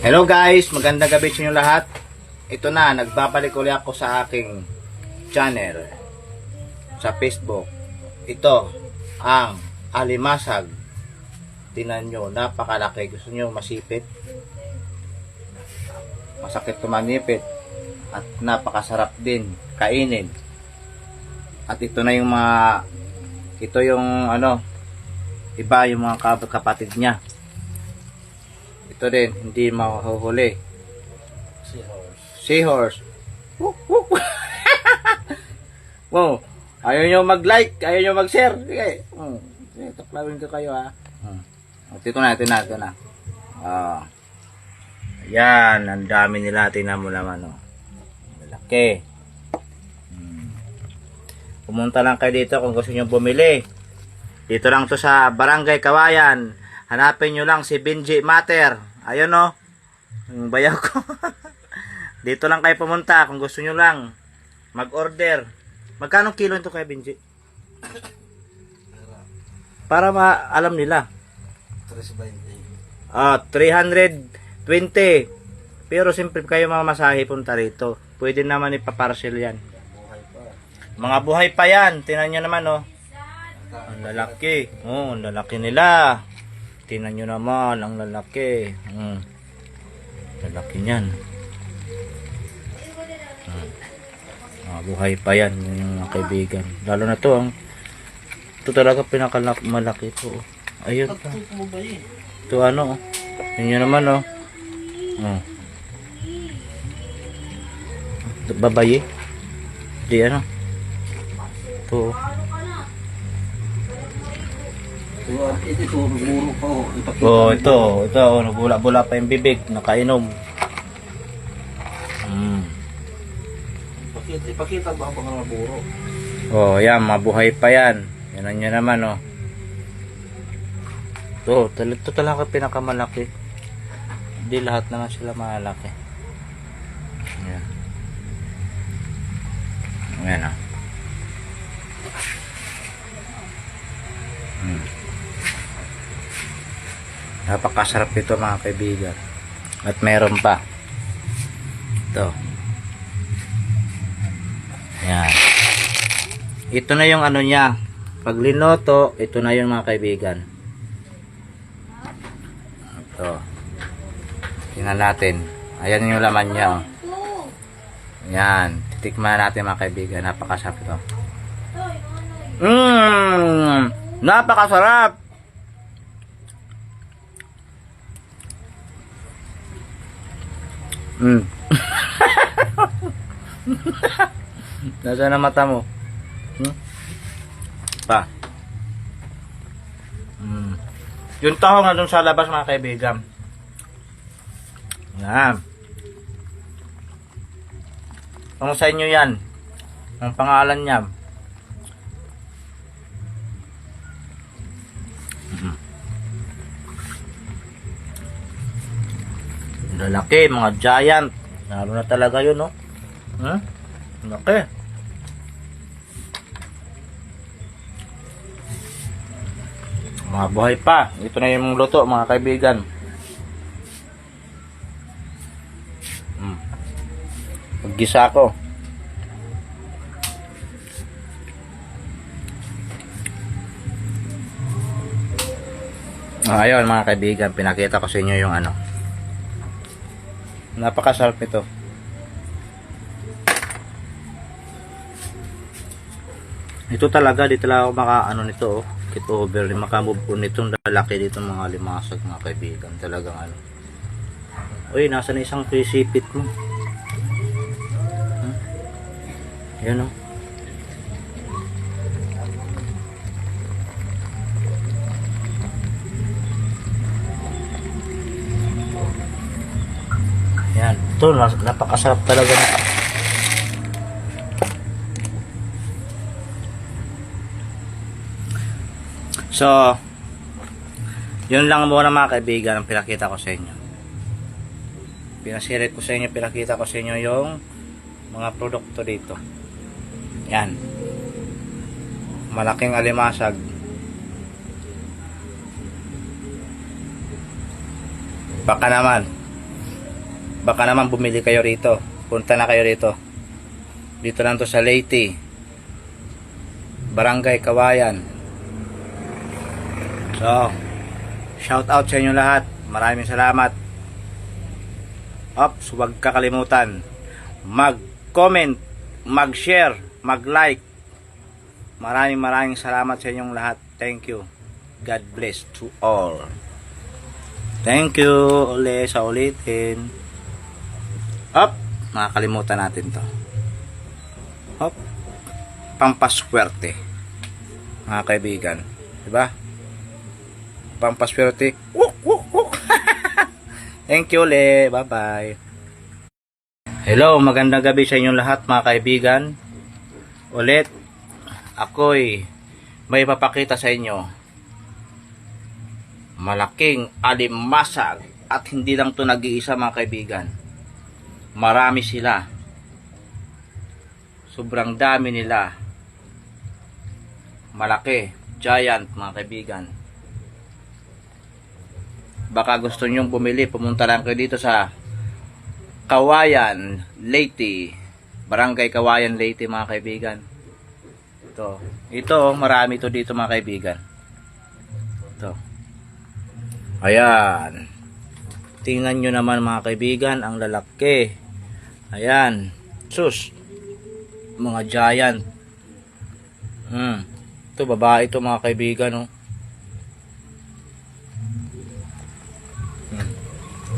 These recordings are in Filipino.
Hello guys, magandang gabi sa inyo lahat. Ito na, nagbabalik ulit ako sa aking channel sa Facebook. Ito ang alimasag. Tingnan nyo, napakalaki. Gusto nyo masipit? Masakit tumanipit. At napakasarap din kainin. At ito na yung mga, ito yung iba yung mga kapatid niya. Ito din, hindi mahuhuli. Seahorse. Wow. Ayaw nyo mag-like, ayaw nyo mag-share. Sige. Tuklawin ko kayo ha. Ito na. Yan, ang dami nila. Tingnan mo naman. Malaki. Pumunta lang kayo dito kung gusto nyo bumili. Dito lang to sa Barangay Kawayan. Hanapin nyo lang si Benji Mater. Ayun yung bayaw ko. Dito lang kayo pumunta kung gusto nyo lang mag-order. Magkano kilo ito kay Benji? Para alam nila. 320. Pero siyempre kayo mga masahe punta rito. Pwede naman ipaparcel yan. Mga buhay pa yan. Tingnan nyo naman Ang lalaki. Ang lalaki nila. Tingnan nyo naman, ang lalaki. Lalaki niyan. Buhay pa yan, yung mga kaibigan. Lalo na to, ito talaga pinakamalaki ito. Ayun pa. Ito Tingnan nyo naman babayi. Di Ito. Ito, nabula-bula pa yung bibig, nakainom. Ipakita ba ang mga buro? Yan, mabuhay pa yan. Yan nyo naman, Ito talaga pinakamalaki. Hindi lahat naman sila malaki. Yan. Yan, Napakasarap ito mga kaibigan. At meron pa. Ito. Yan. Ito na yung niya. Pag linoto, ito na yung mga kaibigan. Ito. Tingnan natin. Ayan yung laman niya. Yan. Titikman natin mga kaibigan. Napakasarap ito. Napakasarap. Nasaan ang mata mo? Pa. Yung tahong na dun sa labas mga kaibigan. Yan. Kung sa inyo yan, ang pangalan niya. Lalaki, mga giant. Lalo na talaga yun, Laki. Mga buhay pa. Ito na yung luto, mga kaibigan. Maggisa ko. Ayun, mga kaibigan, pinakita ko sa inyo yung napakasarap ito. Ito talaga, di talaga ako nito, get over, makamove po nitong lalaki dito mga limasag mga kaibigan. Talagang Uy, nasa na isang sipit mo? Yan Yan, ito napakasarap talaga na. So, yun lang muna mga kaibigan ang pinakita ko sa inyo. Pinasirit ko sa inyo, pinakita ko sa inyo yung mga produkto dito. Yan. Malaking alimasag. Baka naman baka naman bumili kayo rito. Punta na kayo rito. Dito lang to sa Leyte, Barangay Kawayan. So, shout out sa inyo lahat. Maraming salamat. Ops, huwag kakalimutan mag-comment, mag-share, mag-like. Maraming salamat sa inyong lahat. Thank you. God bless to all. Thank you ulit sa ulitin. Up, makakalimutan natin to. Up, pampaswerte, mga kaibigan, diba? Pampaswerte. Wuk, wuk, wuk. Thank you ulit. Bye bye. Hello, magandang gabi sa inyong lahat, mga kaibigan. Ulit, ako'y may papakita sa inyo. Malaking alimasag, at hindi lang to nag-iisa, mga kaibigan. Marami sila. Sobrang dami nila. Malaki, giant, mga kaibigan. Baka gusto nyong bumili, pumunta lang kayo dito sa Kawayan, Leyte, Barangay Kawayan, Leyte, mga kaibigan. Ito, marami to dito, mga kaibigan. Ito. Ayan. Tingnan nyo naman, mga kaibigan, ang lalaki. Ayan. Sus. Mga giant. Ito, babae ito, mga kaibigan, oh.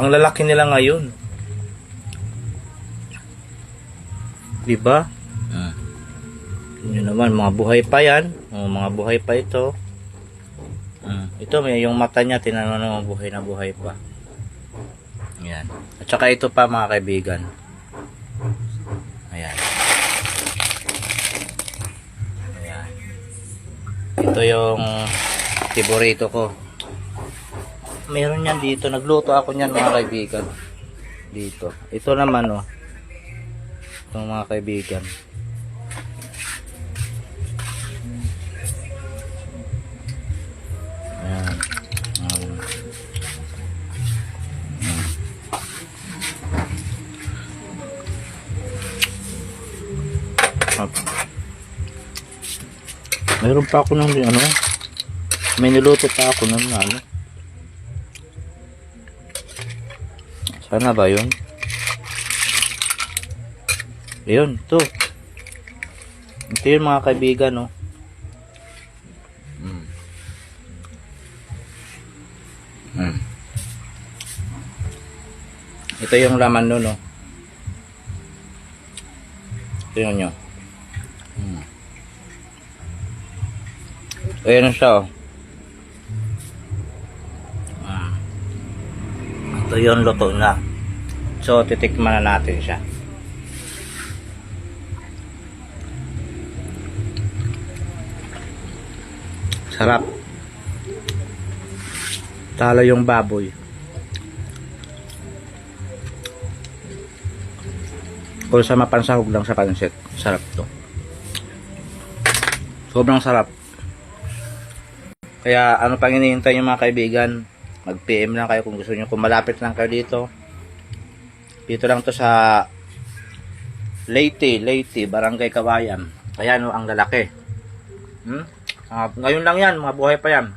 Ang lalaki nila ngayon. Diba? Yun naman, mga buhay pa yan. Mga buhay pa ito. Ito, may yung mata niya, tinanong naman buhay na buhay pa. Ayan. At saka ito pa, mga kaibigan. Ayan. Ayan. Ito yung tiborito ko. Meron yan dito. Nagluto ako niyan, mga kaibigan. Dito. Ito naman, oh. Itong mga kaibigan. Ayan. Meron pa ako ng ano. May niluto pa ako ng ano. Sana ba yun? Ayun, ito. Ito yun, mga kaibigan, no? Ito yung laman nun, no? Tingnan nyo. Ayun siya, oh. Ito yung luto na. So, titikman na natin siya. Sarap. Talo yung baboy. Kung sa mapansahog lang sa pansit, sarap to. Sobrang sarap. Kaya ano pang hinihintay nyo, mga kaibigan? Mag-PM lang kayo kung gusto nyo. Kung malapit lang kayo dito. Dito lang to sa Leyte, Barangay Kawayan. Ayan, ang lalaki. Ngayon lang yan, mga buhay pa yan.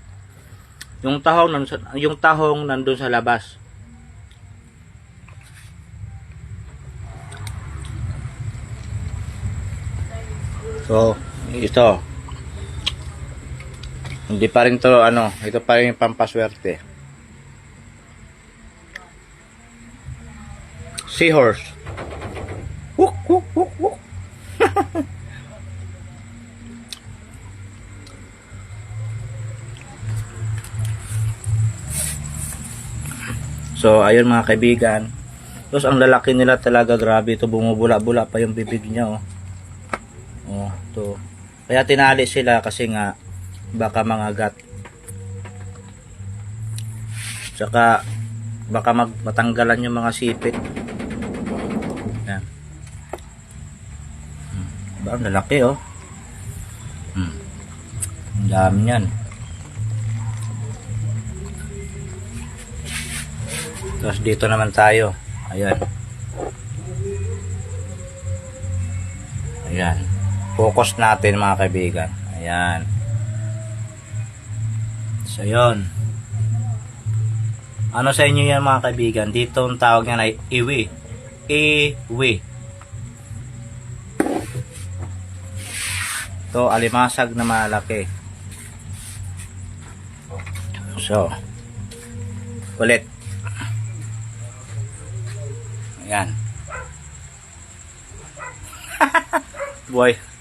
Yung tahong nandun sa labas. So, ito. Hindi pa rin to, ito pa rin yung pampaswerte. Seahorse. Wuk, wuk, wuk, wuk. So, ayun, mga kaibigan. Tapos, ang lalaki nila talaga, grabe. Ito, bumubula-bula pa yung bibig niya, oh. Oh, to. Kaya tinali sila kasi nga baka mangagat. Tsaka baka matanggalan yung mga sipit. Yan. Ba, ang lalaki, oh. Ang dami niyan. Tapos dito naman tayo. Ayan. Ayan. Focus natin mga kaibigan. Ayan. So, yun. Ano sa inyo yan mga kaibigan? Dito ang tawag yan ay iwi. Iwi. Ito, alimasag na malaki. So, ulit. Ayan. Boy.